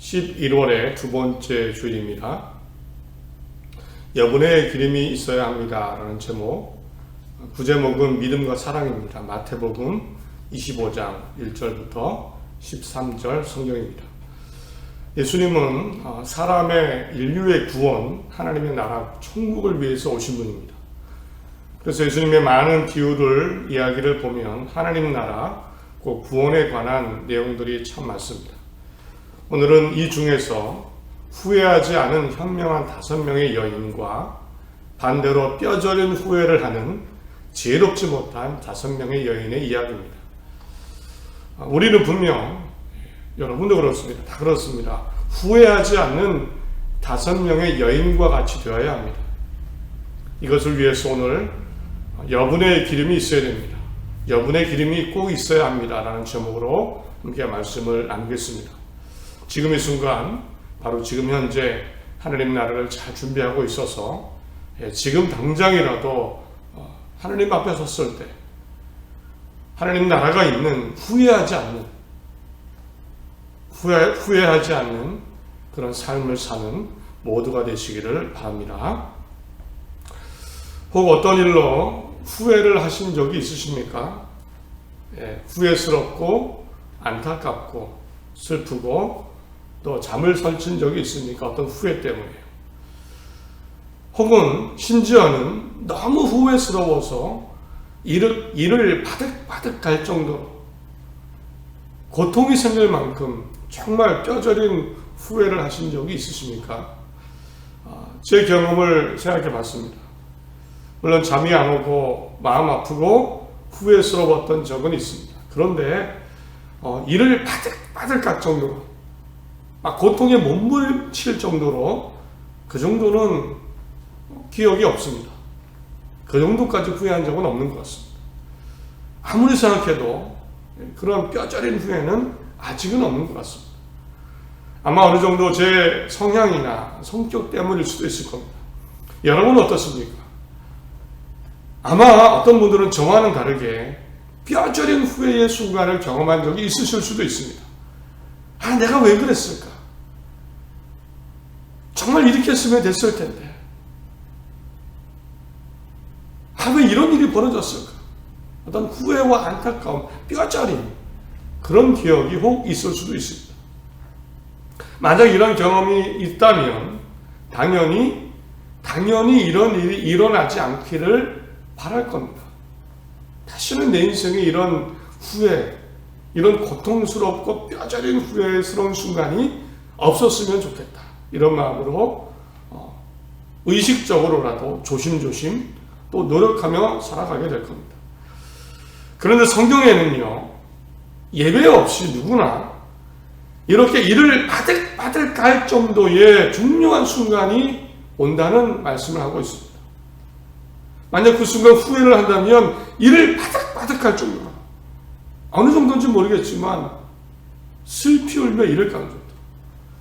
11월의 두 번째 주일입니다. 여분의 기름이 있어야 합니다 라는 제목, 구제목은 믿음과 사랑입니다. 마태복음 25장 1절부터 13절 성경입니다. 예수님은 사람의 인류의 구원, 하나님의 나라 천국을 위해서 오신 분입니다. 그래서 예수님의 많은 비유를 이야기를 보면 하나님 나라 그 구원에 관한 내용들이 참 많습니다. 오늘은 이 중에서 후회하지 않은 현명한 5명의 여인과 반대로 뼈저린 후회를 하는 지혜롭지 못한 5명의 여인의 이야기입니다. 우리는 분명, 여러분도 그렇습니다. 다 그렇습니다. 후회하지 않는 5명의 여인과 같이 되어야 합니다. 이것을 위해서 오늘 여분의 기름이 있어야 됩니다. 여분의 기름이 꼭 있어야 합니다 라는 제목으로 함께 말씀을 나누겠습니다. 지금 이 순간, 바로 지금 현재 하나님 나라를 잘 준비하고 있어서 지금 당장이라도 하나님 앞에 섰을 때 하나님 나라가 있는 후회하지 않는 그런 삶을 사는 모두가 되시기를 바랍니다. 혹 어떤 일로 후회를 하신 적이 있으십니까? 후회스럽고 안타깝고 슬프고 또 잠을 설친 적이 있습니까? 어떤 후회 때문에. 혹은 심지어는 너무 후회스러워서 이를 바득바득 갈 정도로 고통이 생길 만큼 정말 뼈저린 후회를 하신 적이 있으십니까? 제 경험을 생각해 봤습니다. 물론 잠이 안 오고 마음 아프고 후회스러웠던 적은 있습니다. 그런데 이를 바득바득 갈 정도로 막 고통에 몸부림칠 정도로 그 정도는 기억이 없습니다. 그 정도까지 후회한 적은 없는 것 같습니다. 아무리 생각해도 그런 뼈저린 후회는 아직은 없는 것 같습니다. 아마 어느 정도 제 성향이나 성격 때문일 수도 있을 겁니다. 여러분은 어떻습니까? 아마 어떤 분들은 저와는 다르게 뼈저린 후회의 순간을 경험한 적이 있으실 수도 있습니다. 내가 왜 그랬을까? 정말 이렇게 했으면 됐을 텐데. 왜 이런 일이 벌어졌을까? 어떤 후회와 안타까움, 뼈저림, 그런 기억이 혹 있을 수도 있습니다. 만약 이런 경험이 있다면 당연히 이런 일이 일어나지 않기를 바랄 겁니다. 다시는 내 인생에 이런 후회, 이런 고통스럽고 뼈저린 후회스러운 순간이 없었으면 좋겠다. 이런 마음으로 의식적으로라도 조심조심 또 노력하며 살아가게 될 겁니다. 그런데 성경에는요, 예외 없이 누구나 이렇게 이를 바득바득 갈 정도의 중요한 순간이 온다는 말씀을 하고 있습니다. 만약 그 순간 후회를 한다면 이를 바득바득 갈 정도로, 어느 정도인지 모르겠지만 슬피 울며 이를 가는 정도.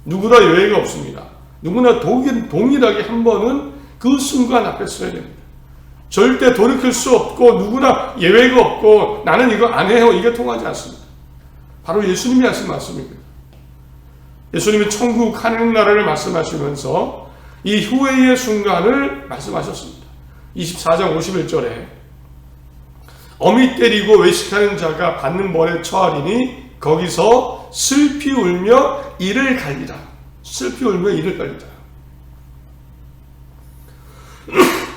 누구나 예외가 없습니다. 누구나 동일하게 한 번은 그 순간 앞에 서야 됩니다. 절대 돌이킬 수 없고 누구나 예외가 없고 나는 이거 안 해요, 이게 통하지 않습니다. 바로 예수님이 하신 말씀입니다. 예수님이 천국 하나님 나라를 말씀하시면서 이 후회의 순간을 말씀하셨습니다. 24장 51절에 어미 때리고 외식하는 자가 받는 벌에 처하리니 거기서 슬피 울며 이를 갈리라. 슬피 울며 이를 갈리라.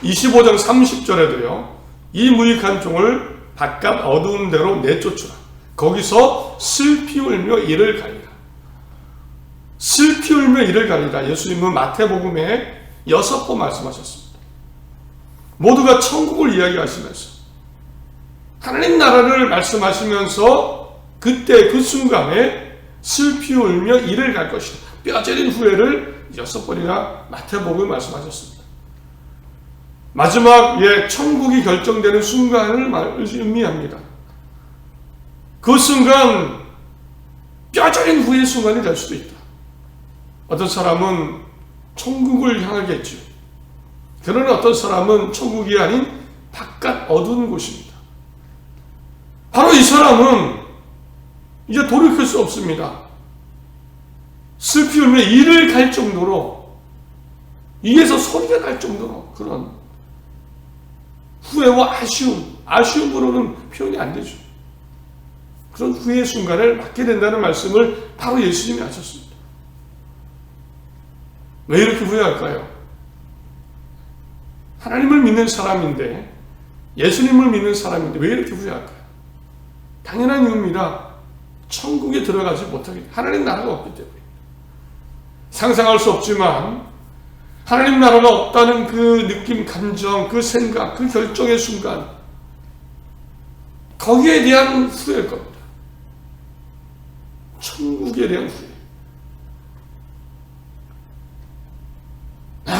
25장 30절에도요. 이 무익한 종을 바깥 어두운 데로 내쫓으라. 거기서 슬피 울며 이를 갈리라. 슬피 울며 이를 갈리라. 예수님은 마태복음에 6번 말씀하셨습니다. 모두가 천국을 이야기하시면서 하나님 나라를 말씀하시면서 그때 그 순간에 슬피 울며 이를 갈 것이다. 뼈저린 후회를 6번이나 마태복음에 말씀하셨습니다. 마지막에 천국이 결정되는 순간을 의미합니다. 그 순간 뼈저린 후회의 순간이 될 수도 있다. 어떤 사람은 천국을 향하겠죠. 그러나 어떤 사람은 천국이 아닌 바깥 어두운 곳입니다. 바로 이 사람은 이제 돌이킬 수 없습니다. 슬피 울며 이를 갈 정도로, 이에서 소리가 날 정도로 그런 후회와 아쉬움으로는 표현이 안 되죠. 그런 후회의 순간을 맞게 된다는 말씀을 바로 예수님이 하셨습니다. 왜 이렇게 후회할까요? 하나님을 믿는 사람인데, 예수님을 믿는 사람인데 왜 이렇게 후회할까요? 당연한 이유입니다. 천국에 들어가지 못하기, 하나님 나라가 없기 때문에. 상상할 수 없지만 하나님 나라가 없다는 그 느낌, 감정, 그 생각, 그 결정의 순간, 거기에 대한 후회일 겁니다. 천국에 대한 후회.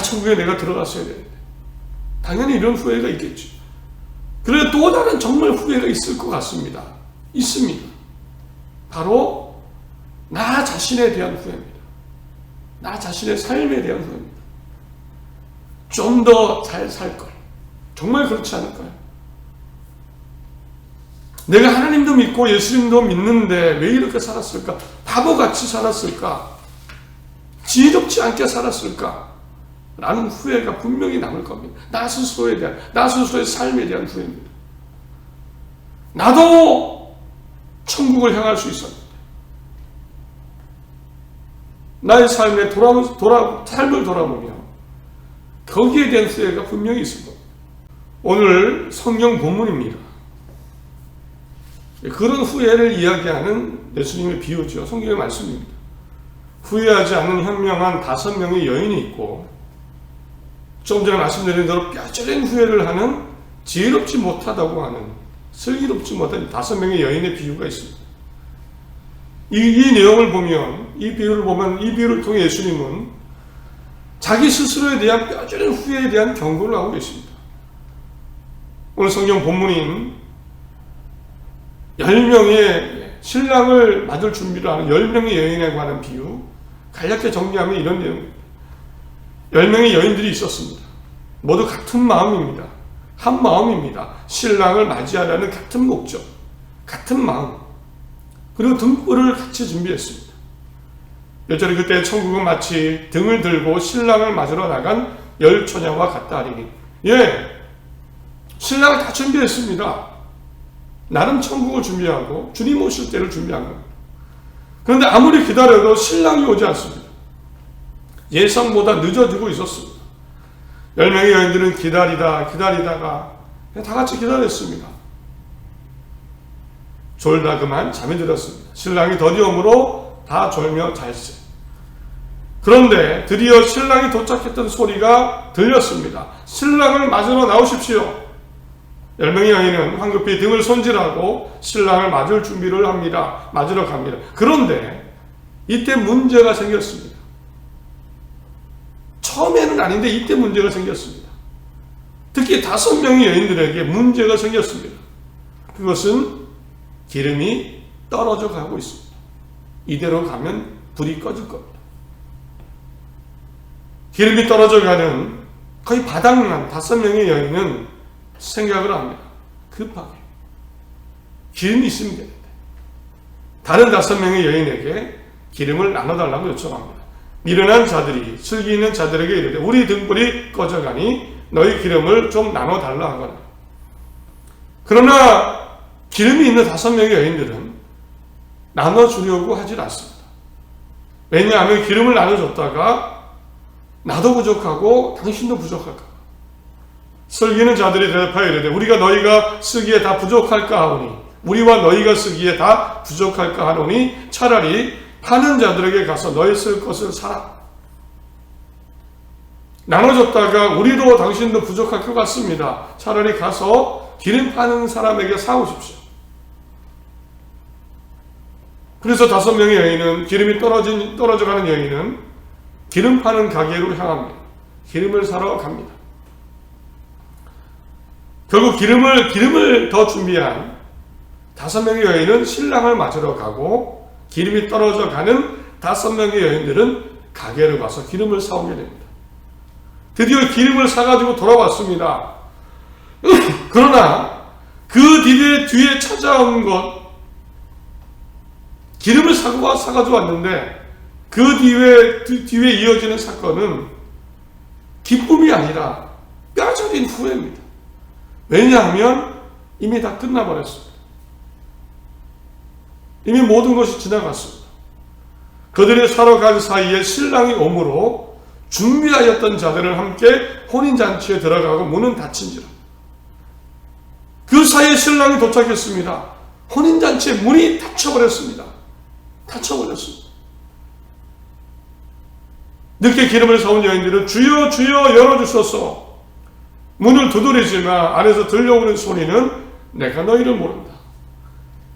천국에 내가 들어갔어야 되는데. 당연히 이런 후회가 있겠죠. 그런데 또 다른 정말 후회가 있을 것 같습니다. 있습니다. 바로 나 자신에 대한 후회입니다. 나 자신의 삶에 대한 후회입니다. 좀 더 잘 살 걸. 정말 그렇지 않을까요? 내가 하나님도 믿고 예수님도 믿는데 왜 이렇게 살았을까? 바보같이 살았을까? 지혜롭지 않게 살았을까? 라는 후회가 분명히 남을 겁니다. 나 스스로에 대한, 나 스스로의 삶에 대한 후회입니다. 나도 천국을 향할 수 있었는데, 나의 삶에 삶을 돌아보며 거기에 대한 후회가 분명히 있을 겁니다. 오늘 성경 본문입니다. 그런 후회를 이야기하는 예수님의 비유죠. 성경의 말씀입니다. 후회하지 않는 현명한 5명의 여인이 있고, 좀 전에 말씀드린 대로 뼈저린 후회를 하는 지혜롭지 못하다고 하는, 슬기롭지 못한 5명의 여인의 비유가 있습니다. 이 내용을 보면, 이 비유를 통해 예수님은 자기 스스로에 대한 뼈저린 후회에 대한 경고를 하고 계십니다. 오늘 성경 본문인 10명의 신랑을 맞을 준비를 하는 10명의 여인에 관한 비유, 간략하게 정리하면 이런 내용입니다. 10명의 여인들이 있었습니다. 모두 같은 마음입니다. 한 마음입니다. 신랑을 맞이하려는 같은 목적, 같은 마음, 그리고 등불을 같이 준비했습니다. 여전히 그때 천국은 마치 등을 들고 신랑을 맞으러 나간 10처녀와 같다 하리니, 신랑을 다 준비했습니다. 나름 천국을 준비하고 주님 오실 때를 준비한 겁니다. 그런데 아무리 기다려도 신랑이 오지 않습니다. 예상보다 늦어지고 있었습니다. 10명의 여인들은 기다리다가 다 같이 기다렸습니다. 졸다 그만 잠이 들었습니다. 신랑이 더디움으로 다 졸며 잘세. 그런데 드디어 신랑이 도착했던 소리가 들렸습니다. 신랑을 맞으러 나오십시오. 10명의 여인은 황급히 등을 손질하고 신랑을 맞을 준비를 합니다. 맞으러 갑니다. 그런데 이때 문제가 생겼습니다. 처음에는 아닌데 이때 문제가 생겼습니다. 특히 5명의 여인들에게 문제가 생겼습니다. 그것은 기름이 떨어져 가고 있습니다. 이대로 가면 불이 꺼질 겁니다. 기름이 떨어져 가는 거의 바닥난 5명의 여인은 생각을 합니다. 급하게 기름이 있으면 되는데, 다른 5명의 여인에게 기름을 나눠달라고 요청합니다. 미련한 자들이 슬기 있는 자들에게 이르되 우리 등불이 꺼져가니 너희 기름을 좀 나눠달라 하거나. 그러나 기름이 있는 5명의 여인들은 나눠주려고 하질 않습니다. 왜냐하면 기름을 나눠줬다가 나도 부족하고 당신도 부족할까. 슬기 있는 자들이 대답하여 이르되 우리가 너희가 쓰기에 다 부족할까 하오니, 우리와 너희가 쓰기에 다 부족할까 하노니 차라리 파는 자들에게 가서 너희 쓸 것을 사라. 나눠줬다가 우리도 당신도 부족할 것 같습니다. 차라리 가서 기름 파는 사람에게 사오십시오. 그래서 5명의 여인은, 기름이 떨어져가는 여인은 기름 파는 가게로 향합니다. 기름을 사러 갑니다. 결국 기름을 더 준비한 5명의 여인은 신랑을 맞으러 가고, 기름이 떨어져 가는 5명의 여인들은 가게로 가서 기름을 사오게 됩니다. 드디어 기름을 사가지고 돌아왔습니다. 그러나 그 뒤에 찾아온 것, 기름을 사가지고 왔는데 그 뒤에 이어지는 사건은 기쁨이 아니라 뼈저린 후회입니다. 왜냐하면 이미 다 끝나버렸습니다. 이미 모든 것이 지나갔습니다. 그들이 살아갈 사이에 신랑이 오므로 준비하였던 자들을 함께 혼인잔치에 들어가고 문은 닫힌지라. 그 사이에 신랑이 도착했습니다. 혼인잔치의 문이 닫혀버렸습니다. 닫혀버렸습니다. 늦게 기름을 사온 여인들은 주여 주여 열어주소서. 문을 두드리지만 안에서 들려오는 소리는 내가 너희를 모른다.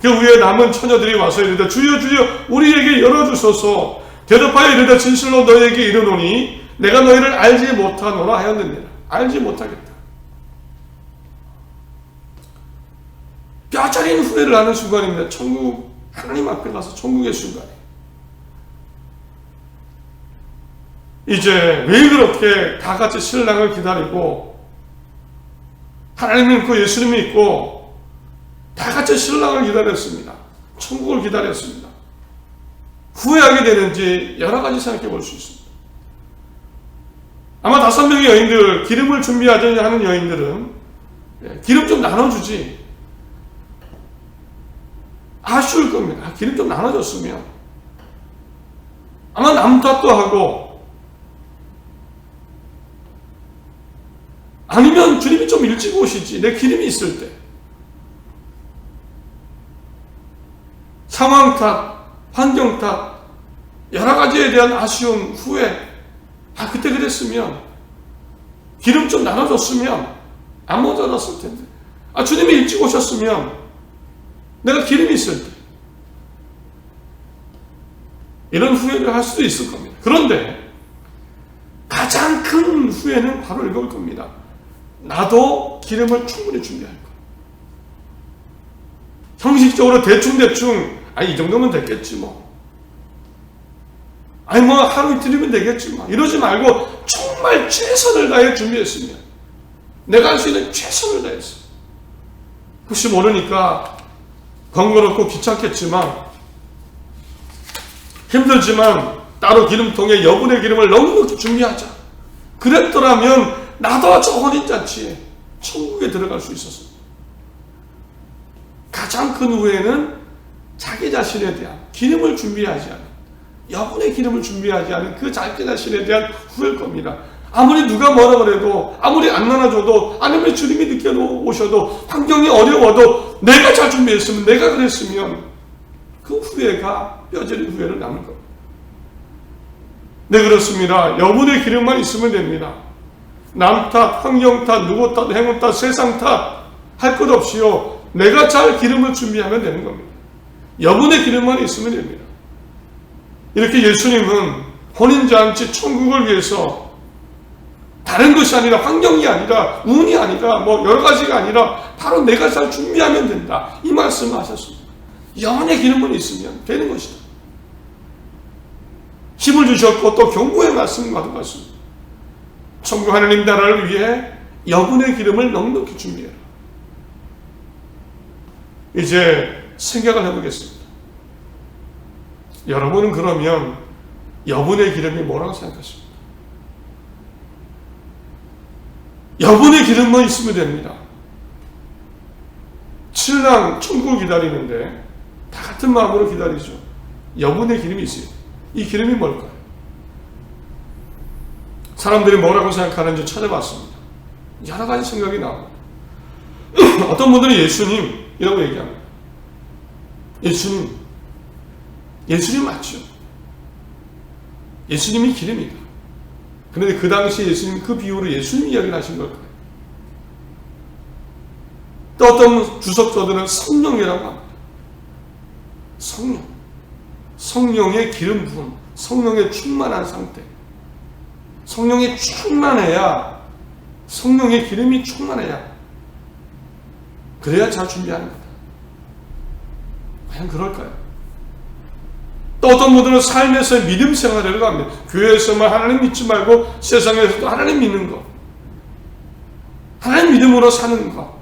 그 후에 남은 처녀들이 와서 이르되 주여 주여 우리에게 열어주소서. 대답하여 이르되 진실로 너희에게 이르노니 내가 너희를 알지 못하노라 하였느니라. 알지 못하겠다. 뼈저린 후회를 하는 순간입니다. 천국, 하나님 앞에 가서 천국의 순간이에요. 이제 왜 그렇게 다 같이 신랑을 기다리고 하나님 믿고 예수님 믿고 다 같이 신랑을 기다렸습니다. 천국을 기다렸습니다. 후회하게 되는지 여러 가지 생각해 볼 수 있습니다. 아마 5명의 여인들, 기름을 준비하자 하는 여인들은 기름 좀 나눠주지, 아쉬울 겁니다. 기름 좀 나눠줬으면 아마 남 탓도 하고, 아니면 주님이 좀 일찍 오시지, 내 기름이 있을 때. 상황 탓, 환경 탓, 여러 가지에 대한 아쉬움, 후회. 그때 그랬으면, 기름 좀 나눠줬으면 안 모자랐을 텐데. 주님이 일찍 오셨으면 내가 기름이 있을 때. 이런 후회를 할 수도 있을 겁니다. 그런데 가장 큰 후회는 바로 이걸 겁니다. 나도 기름을 충분히 준비할 거야. 형식적으로 대충 이 정도면 됐겠지 뭐. 하루 이틀이면 되겠지 뭐. 이러지 말고 정말 최선을 다해 준비했으면, 내가 할 수 있는 최선을 다했어. 혹시 모르니까 번거롭고 귀찮겠지만, 힘들지만 따로 기름통에 여분의 기름을 넉넉히 준비하자. 그랬더라면 나도 저 혼인잔치에 천국에 들어갈 수 있었습니다. 가장 큰 후회는 자기 자신에 대한 기름을 준비하지 않은, 여분의 기름을 준비하지 않은 그 자기 자신에 대한 후회일 겁니다. 아무리 누가 뭐라 그래도, 아무리 안 나눠줘도, 아니면 주님이 늦게 오셔도, 환경이 어려워도 내가 잘 준비했으면, 내가 그랬으면 그 후회가 뼈저린 후회로 남을 겁니다. 네, 그렇습니다. 여분의 기름만 있으면 됩니다. 남 탓, 환경 탓, 누구 탓, 행운 탓, 세상 탓 할 것 없이요, 내가 잘 기름을 준비하면 되는 겁니다. 여분의 기름만 있으면 됩니다. 이렇게 예수님은 혼인잔치 천국을 위해서 다른 것이 아니라, 환경이 아니라, 운이 아니라, 여러 가지가 아니라 바로 내가 잘 준비하면 된다, 이 말씀을 하셨습니다. 영혼의 기름만 있으면 되는 것이다. 힘을 주셨고 또 경고의 말씀을 가져갔습니다. 천국 하나님 나라를 위해 여분의 기름을 넉넉히 준비해라. 이제 생각을 해보겠습니다. 여러분은 그러면 여분의 기름이 뭐라고 생각하십니까? 여분의 기름만 있으면 됩니다. 신랑 천국을 기다리는데 다 같은 마음으로 기다리죠. 여분의 기름이 있어요. 이 기름이 뭘까요? 사람들이 뭐라고 생각하는지 찾아봤습니다. 여러 가지 생각이 나옵니다. 어떤 분들은 예수님이라고 얘기합니다. 예수님 맞죠? 예수님이 기름이다. 그런데 그 당시 예수님, 그 비유로 예수님 이야기를 하신 걸까요? 또 어떤 주석조들은 성령이라고 합니다. 성령의 기름 부음, 성령의 충만한 상태. 성령이 충만해야, 성령의 기름이 충만해야, 그래야 잘 준비하는 거다. 과연 그럴까요? 또 어떤 분들은 삶에서의 믿음 생활을 합니다. 교회에서만 하나님 믿지 말고 세상에서도 하나님 믿는 것, 하나님 믿음으로 사는 것,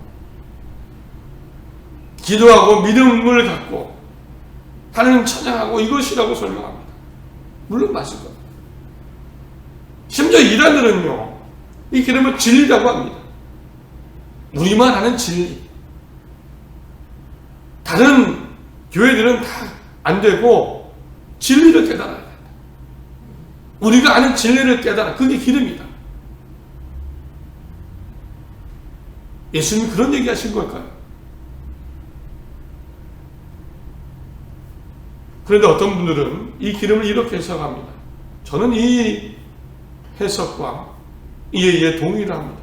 기도하고 믿음을 갖고 하나님 찬양하고, 이것이라고 설명합니다. 물론 마실 겁니다. 심지어 이단들은요, 이 기름을 진리라고 합니다. 우리만 아는 진리. 다른 교회들은 다 안 되고 진리를 깨달아야 된다. 우리가 아는 진리를 깨달아. 그게 기름이다. 예수님이 그런 얘기 하신 걸까요? 그런데 어떤 분들은 이 기름을 이렇게 해석합니다. 저는 이 해석과 이에 동의를 합니다.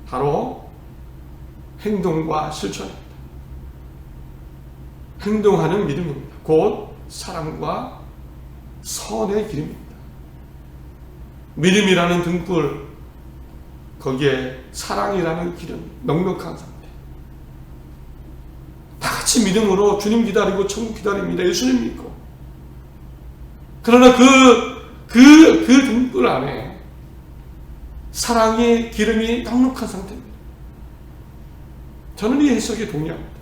바로 행동과 실천입니다. 행동하는 믿음입니다. 곧 사랑과 선의 기름입니다. 믿음이라는 등불, 거기에 사랑이라는 기름, 넉넉한 상태. 다 같이 믿음으로 주님 기다리고 천국 기다립니다. 예수님 믿고. 그러나 그 등불 안에 사랑의 기름이 넉넉한 상태입니다. 저는 이 해석에 동의합니다.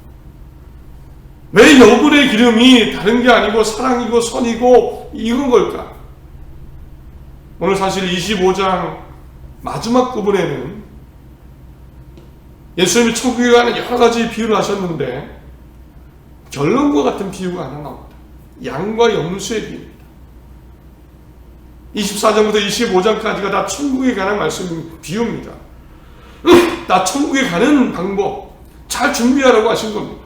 왜 여분의 기름이 다른 게 아니고 사랑이고 선이고 이건 걸까? 오늘 사실 25장 마지막 부분에는 예수님이 천국에 가는 여러 가지 비유를 하셨는데 결론과 같은 비유가 하나 나옵니다. 양과 염소의 비유입니다. 24장부터 25장까지가 다 천국에 관한 말씀 비유입니다. 나 천국에 가는 방법 잘 준비하라고 하신 겁니다.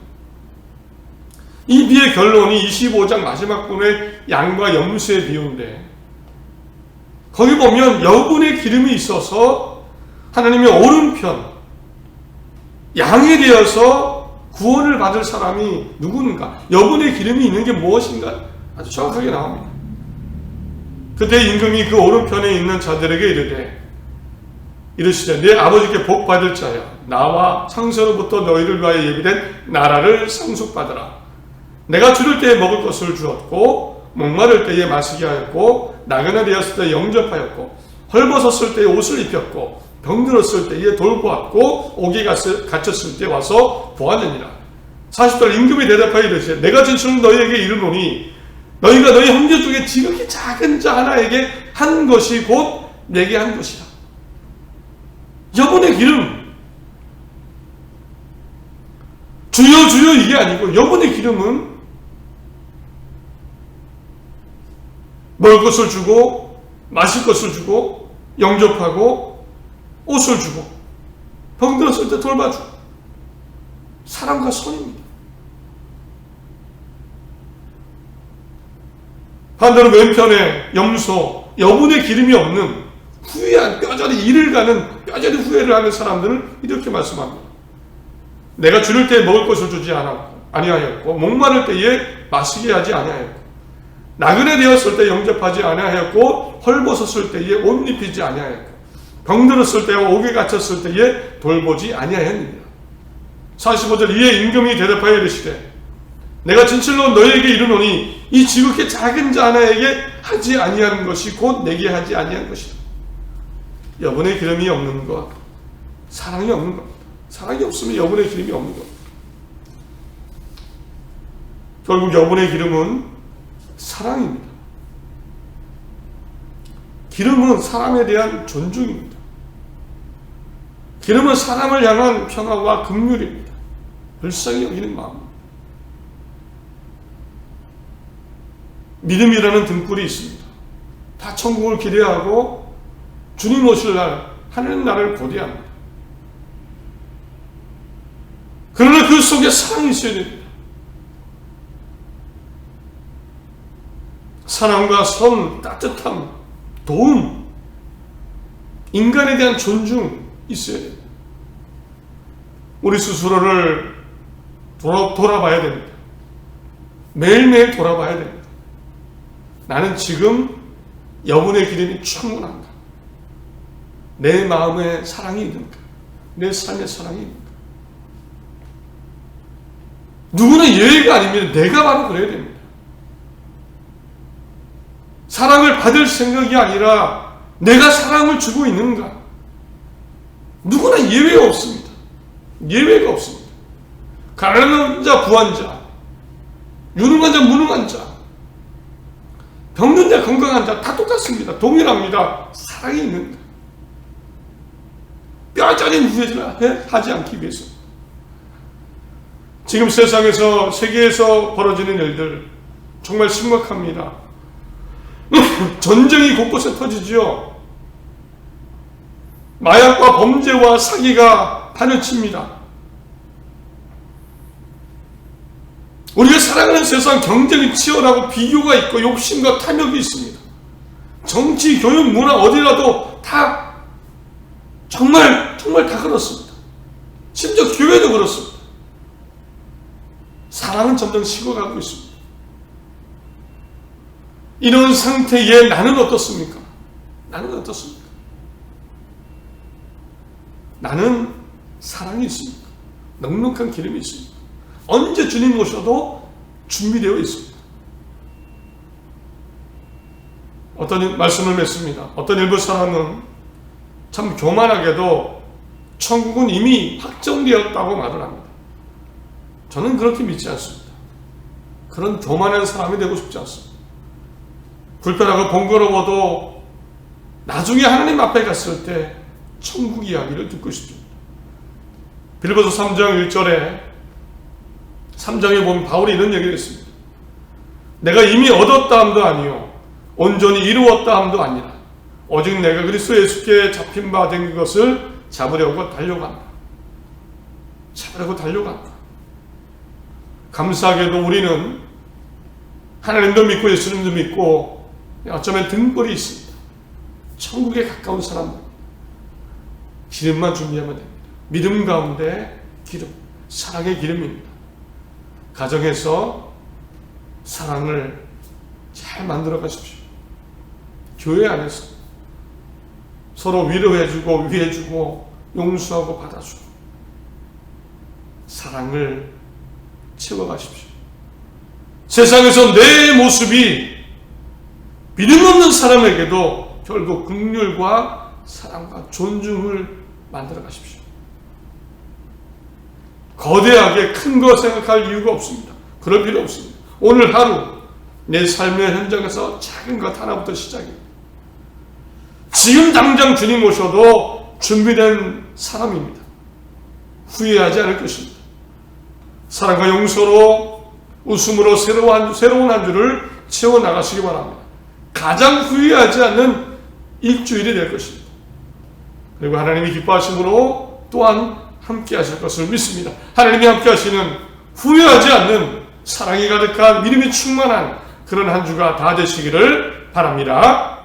이 비의 결론이 25장 마지막 부분의 양과 염소의 비유인데 거기 보면 여분의 기름이 있어서 하나님의 오른편 양에 대해서 구원을 받을 사람이 누구인가? 여분의 기름이 있는 게 무엇인가? 아주 정확하게 나옵니다. 그때 임금이 그 오른편에 있는 자들에게 이르시되 내 아버지께 복 받을 자야 나와 창세로부터 너희를 위하여 예비된 나라를 상속받으라. 내가 줄을 때에 먹을 것을 주었고 목마를 때에 마시게 하였고 나그네 되었을 때에 영접하였고 헐벗었을 때에 옷을 입혔고 병들었을 때에 돌보았고 옥에 갇혔을 때 와서 보았느니라. 40절 임금이 대답하여 이르시되 내가 진실로 너희에게 이르노니 너희가 너희 형제 중에 지극히 작은 자 하나에게 한 것이 곧 내게 한 것이라. 여분의 기름, 주여 주여 이게 아니고 여분의 기름은 먹을 것을 주고 마실 것을 주고 영접하고 옷을 주고 병들었을 때 돌봐주고 사랑과 선입니다. 반대로 왼편에 염소, 여분의 기름이 없는 후회한 뼈저리 일을 가는 뼈저리 후회를 하는 사람들은 이렇게 말씀합니다. 내가 줄일 때에 먹을 것을 주지 아니하였고 목마를 때에 마시게 하지 아니하였고 나그네 되었을 때 영접하지 아니하였고 헐벗었을 때에 옷 입히지 아니하였고 병들었을 때와 옥에 갇혔을 때에 돌보지 아니하였느니라. 45절 이에 임금이 대답하여 이르시되 내가 진실로 너희에게 이르노니 이 지극히 작은 자 하나에게 하지 아니하는 것이 곧 내게 하지 아니한 것이다. 여분의 기름이 없는 것, 사랑이 없는 겁니다. 사랑이 없으면 여분의 기름이 없는 겁니다. 결국 여분의 기름은 사랑입니다. 기름은 사람에 대한 존중입니다. 기름은 사람을 향한 평화와 긍휼입니다. 불쌍히 여기는 마음입니다. 믿음이라는 등불이 있습니다. 다 천국을 기대하고 주님 오실 날 하나님 나라를 고대합니다. 그러나 그 속에 사랑이 있어야 됩니다. 사랑과 선, 따뜻함, 도움, 인간에 대한 존중 있어야 됩니다. 우리 스스로를 돌아봐야 됩니다. 매일매일 돌아봐야 됩니다. 나는 지금 여분의 기름이 충분한가? 내 마음에 사랑이 있는가? 내 삶에 사랑이 있는가? 누구나 예외가 아닙니다. 내가 바로 그래야 됩니다. 사랑을 받을 생각이 아니라 내가 사랑을 주고 있는가? 누구나 예외가 없습니다. 예외가 없습니다. 가난한 자, 부한 자, 유능한 자, 무능한 자, 병든 자, 건강한 자 다 똑같습니다. 동일합니다. 사랑이 있는 거예요. 뼈저린 후회를 하지 않기 위해서. 지금 세상에서, 세계에서 벌어지는 일들 정말 심각합니다. 전쟁이 곳곳에 터지지요. 마약과 범죄와 사기가 판을 칩니다. 우리가 살아가는 세상 경쟁이 치열하고 비교가 있고 욕심과 탐욕이 있습니다. 정치, 교육, 문화 어디라도 다 정말 다 그렇습니다. 심지어 교회도 그렇습니다. 사랑은 점점 식어가고 있습니다. 이런 상태에 나는 어떻습니까? 나는 어떻습니까? 나는 사랑이 있습니까? 넉넉한 기름이 있습니까? 언제 주님 오셔도 준비되어 있습니다. 어떤 말씀을 맺습니다. 어떤 일부 사람은 참 교만하게도 천국은 이미 확정되었다고 말을 합니다. 저는 그렇게 믿지 않습니다. 그런 교만한 사람이 되고 싶지 않습니다. 불편하고 번거로워도 나중에 하나님 앞에 갔을 때 천국 이야기를 듣고 싶습니다. 빌립보서 3장 1절에 3장에 보면 바울이 이런 얘기를 했습니다. 내가 이미 얻었다 함도 아니요 온전히 이루었다 함도 아니라 오직 내가 그리스도 예수께 잡힌 바 된 것을 잡으려고 달려간다. 감사하게도 우리는 하나님도 믿고 예수님도 믿고 어쩌면 등불이 있습니다. 천국에 가까운 사람들. 기름만 준비하면 됩니다. 믿음 가운데 기름, 사랑의 기름입니다. 가정에서 사랑을 잘 만들어 가십시오. 교회 안에서 서로 위로해주고 위해주고 용서하고 받아주고 사랑을 채워가십시오. 세상에서 내 모습이 믿음 없는 사람에게도 결국 긍휼과 사랑과 존중을 만들어 가십시오. 거대하게 큰 거 생각할 이유가 없습니다. 그럴 필요 없습니다. 오늘 하루 내 삶의 현장에서 작은 것 하나부터 시작입니다. 지금 당장 주님 오셔도 준비된 사람입니다. 후회하지 않을 것입니다. 사랑과 용서로 웃음으로 새로운 한 주를 채워나가시기 바랍니다. 가장 후회하지 않는 일주일이 될 것입니다. 그리고 하나님이 기뻐하심으로 또한 함께 하실 것을 믿습니다. 하나님이 함께 하시는 후회하지 않는 사랑이 가득한 믿음이 충만한 그런 한 주가 다 되시기를 바랍니다.